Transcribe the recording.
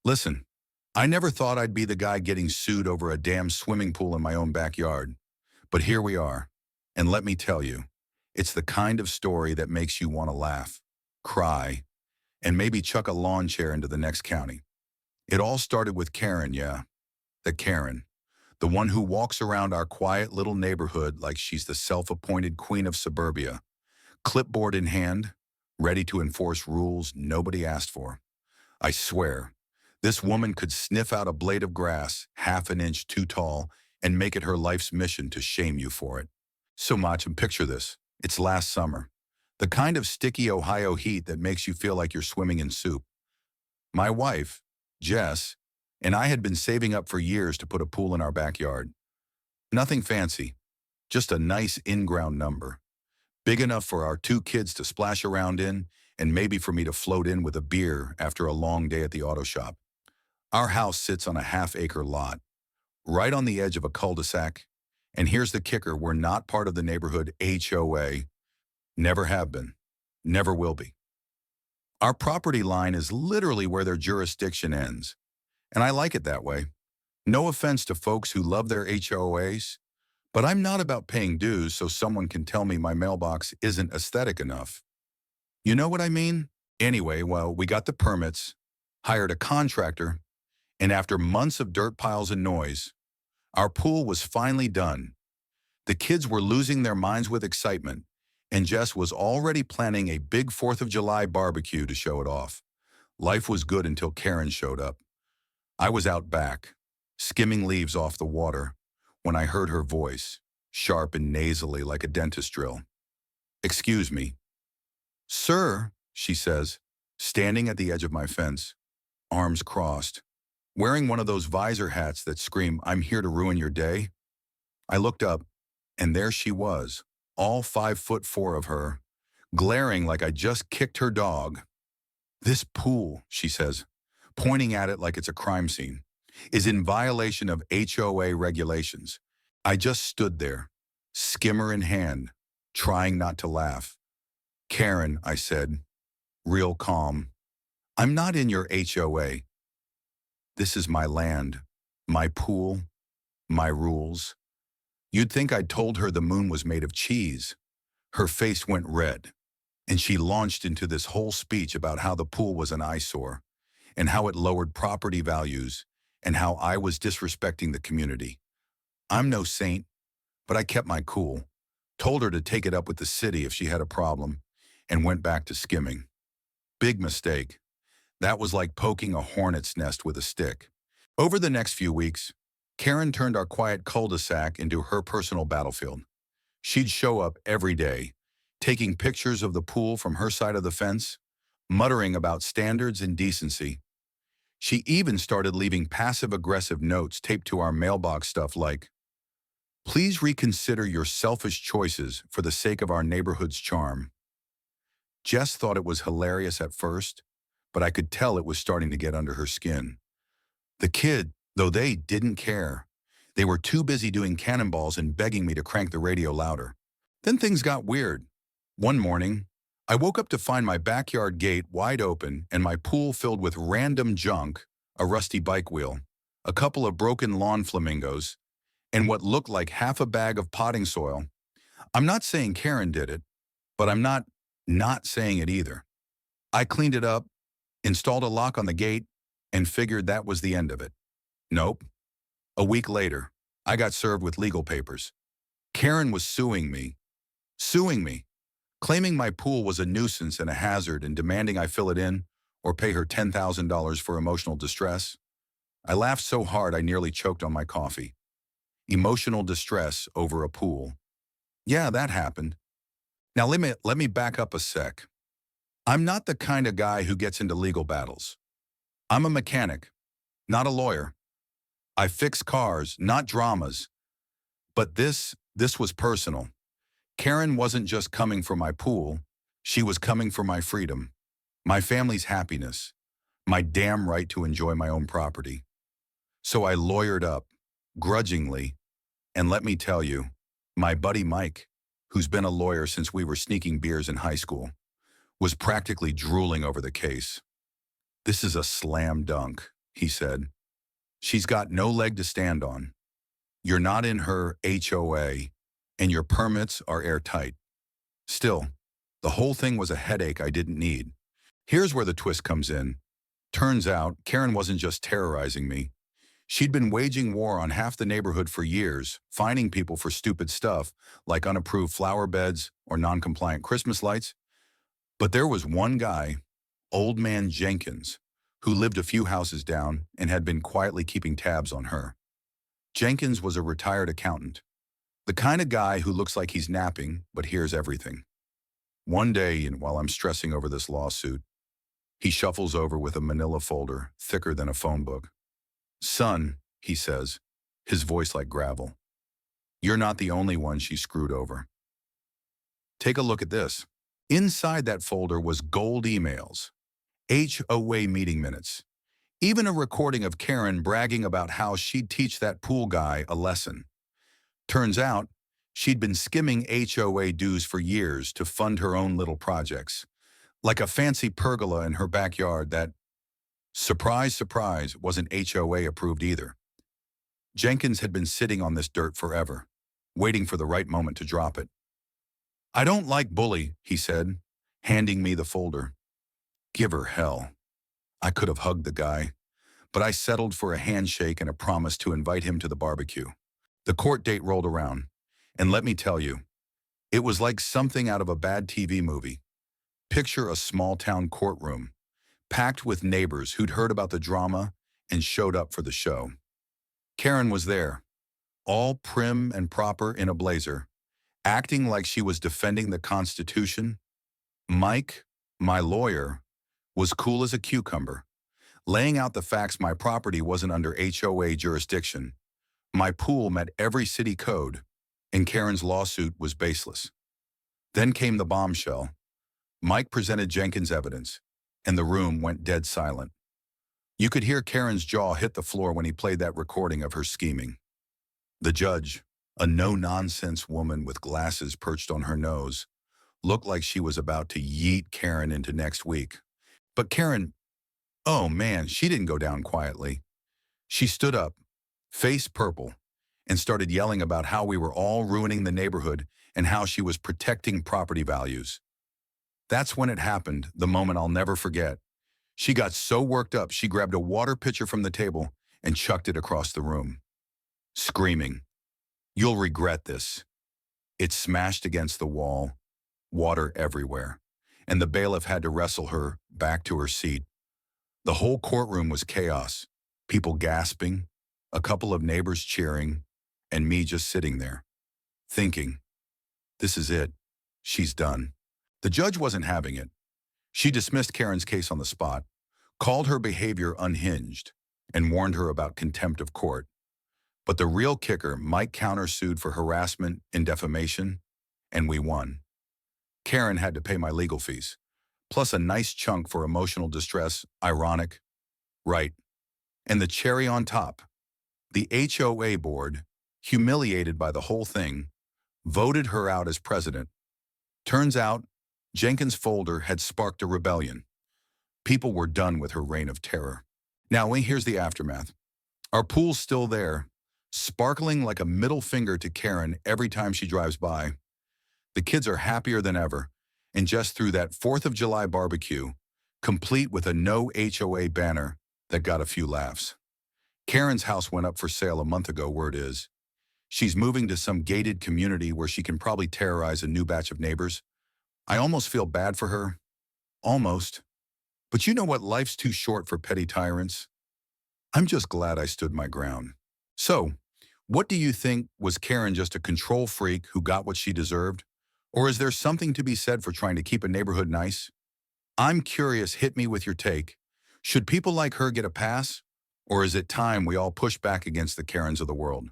Listen, I never thought I'd be the guy getting sued over a damn swimming pool in my own backyard. But here we are. And let me tell you, it's the kind of story that makes you want to laugh, cry, and maybe chuck a lawn chair into the next county. It all started with Karen, yeah, the Karen. The one who walks around our quiet little neighborhood like she's the self-appointed queen of suburbia, clipboard in hand, ready to enforce rules nobody asked for. I swear, this woman could sniff out a blade of grass half an inch too tall and make it her life's mission to shame you for it. So much, and picture this. It's last summer. The kind of sticky Ohio heat that makes you feel like you're swimming in soup. My wife, Jess, and I had been saving up for years to put a pool in our backyard. Nothing fancy, just a nice in-ground number. Big enough for our two kids to splash around in and maybe for me to float in with a beer after a long day at the auto shop. Our house sits on a half-acre lot, right on the edge of a cul-de-sac. And here's the kicker, we're not part of the neighborhood HOA. Never have been. Never will be. Our property line is literally where their jurisdiction ends. And I like it that way. No offense to folks who love their HOAs, but I'm not about paying dues so someone can tell me my mailbox isn't aesthetic enough. You know what I mean? Anyway, well, we got the permits, hired a contractor, and after months of dirt piles and noise, our pool was finally done. The kids were losing their minds with excitement, and Jess was already planning a big 4th of July barbecue to show it off. Life was good until Karen showed up. I was out back, skimming leaves off the water, when I heard her voice, sharp and nasally like a dentist drill. "Excuse me." "Sir," she says, standing at the edge of my fence, arms crossed, wearing one of those visor hats that scream, "I'm here to ruin your day." I looked up, and there she was, all 5'4" of her, glaring like I just kicked her dog. "This pool," she says, pointing at it like it's a crime scene, "is in violation of HOA regulations." I just stood there, skimmer in hand, trying not to laugh. "Karen," I said, real calm, "I'm not in your HOA. This is my land, my pool, my rules." You'd think I'd told her the moon was made of cheese. Her face went red, and she launched into this whole speech about how the pool was an eyesore, and how it lowered property values, and how I was disrespecting the community. I'm no saint, but I kept my cool, told her to take it up with the city if she had a problem, and went back to skimming. Big mistake. That was like poking a hornet's nest with a stick. Over the next few weeks, Karen turned our quiet cul-de-sac into her personal battlefield. She'd show up every day, taking pictures of the pool from her side of the fence, muttering about standards and decency. She even started leaving passive-aggressive notes taped to our mailbox stuff like, "Please reconsider your selfish choices for the sake of our neighborhood's charm." Jess thought it was hilarious at first, but I could tell it was starting to get under her skin. The kid, though, they didn't care. They were too busy doing cannonballs and begging me to crank the radio louder. Then things got weird. One morning, I woke up to find my backyard gate wide open and my pool filled with random junk, a rusty bike wheel, a couple of broken lawn flamingos, and what looked like half a bag of potting soil. I'm not saying Karen did it, but I'm not saying it either. I cleaned it up, installed a lock on the gate, and figured that was the end of it. Nope. A week later, I got served with legal papers. Karen was suing me, claiming my pool was a nuisance and a hazard and demanding I fill it in or pay her $10,000 for emotional distress. I laughed so hard I nearly choked on my coffee. Emotional distress over a pool. Yeah, that happened. Now let me back up a sec. I'm not the kind of guy who gets into legal battles. I'm a mechanic, not a lawyer. I fix cars, not dramas. But this was personal. Karen wasn't just coming for my pool, she was coming for my freedom, my family's happiness, my damn right to enjoy my own property. So I lawyered up, grudgingly, and let me tell you, my buddy Mike, who's been a lawyer since we were sneaking beers in high school, was practically drooling over the case. "This is a slam dunk," he said. She's got no leg to stand on. You're not in her HOA, and your permits are airtight. Still, the whole thing was a headache I didn't need. Here's where the twist comes in. Turns out, Karen wasn't just terrorizing me. She'd been waging war on half the neighborhood for years, fining people for stupid stuff like unapproved flower beds or non-compliant Christmas lights. But there was one guy, Old Man Jenkins, who lived a few houses down and had been quietly keeping tabs on her. Jenkins was a retired accountant, the kind of guy who looks like he's napping but hears everything. One day, and while I'm stressing over this lawsuit, he shuffles over with a manila folder thicker than a phone book. "Son," he says, his voice like gravel, "you're not the only one she screwed over. Take a look at this." Inside that folder was gold emails, HOA meeting minutes, even a recording of Karen bragging about how she'd teach that pool guy a lesson. Turns out, she'd been skimming HOA dues for years to fund her own little projects, like a fancy pergola in her backyard that, surprise, surprise, wasn't HOA approved either. Jenkins had been sitting on this dirt forever, waiting for the right moment to drop it. "I don't like bully," he said, handing me the folder. Give her hell. I could have hugged the guy, but I settled for a handshake and a promise to invite him to the barbecue. The court date rolled around, and let me tell you, it was like something out of a bad TV movie. Picture a small-town courtroom, packed with neighbors who'd heard about the drama and showed up for the show. Karen was there, all prim and proper in a blazer, acting like she was defending the Constitution. Mike, my lawyer, was cool as a cucumber, laying out the facts my property wasn't under HOA jurisdiction, my pool met every city code, and Karen's lawsuit was baseless. Then came the bombshell. Mike presented Jenkins' evidence, and the room went dead silent. You could hear Karen's jaw hit the floor when he played that recording of her scheming. The judge, a no-nonsense woman with glasses perched on her nose, looked like she was about to yeet Karen into next week. But Karen, oh man, she didn't go down quietly. She stood up, face purple, and started yelling about how we were all ruining the neighborhood and how she was protecting property values. That's when it happened, the moment I'll never forget. She got so worked up, she grabbed a water pitcher from the table and chucked it across the room, screaming, "You'll regret this." It smashed against the wall, water everywhere, and the bailiff had to wrestle her back to her seat. The whole courtroom was chaos, people gasping, a couple of neighbors cheering, and me just sitting there, thinking, this is it, she's done. The judge wasn't having it. She dismissed Karen's case on the spot, called her behavior unhinged, and warned her about contempt of court. But the real kicker, Mike countersued for harassment and defamation, and we won. Karen had to pay my legal fees, plus a nice chunk for emotional distress. Ironic, right? And the cherry on top, the HOA board, humiliated by the whole thing, voted her out as president. Turns out, Jenkins' folder had sparked a rebellion. People were done with her reign of terror. Now, here's the aftermath. Our pool's still there, sparkling like a middle finger to Karen every time she drives by. The kids are happier than ever, and just threw that 4th of July barbecue, complete with a no HOA banner that got a few laughs. Karen's house went up for sale a month ago, word is. She's moving to some gated community where she can probably terrorize a new batch of neighbors. I almost feel bad for her. Almost. But you know what? Life's too short for petty tyrants. I'm just glad I stood my ground. So, what do you think? Was Karen just a control freak who got what she deserved? Or is there something to be said for trying to keep a neighborhood nice? I'm curious, hit me with your take. Should people like her get a pass? Or is it time we all push back against the Karens of the world?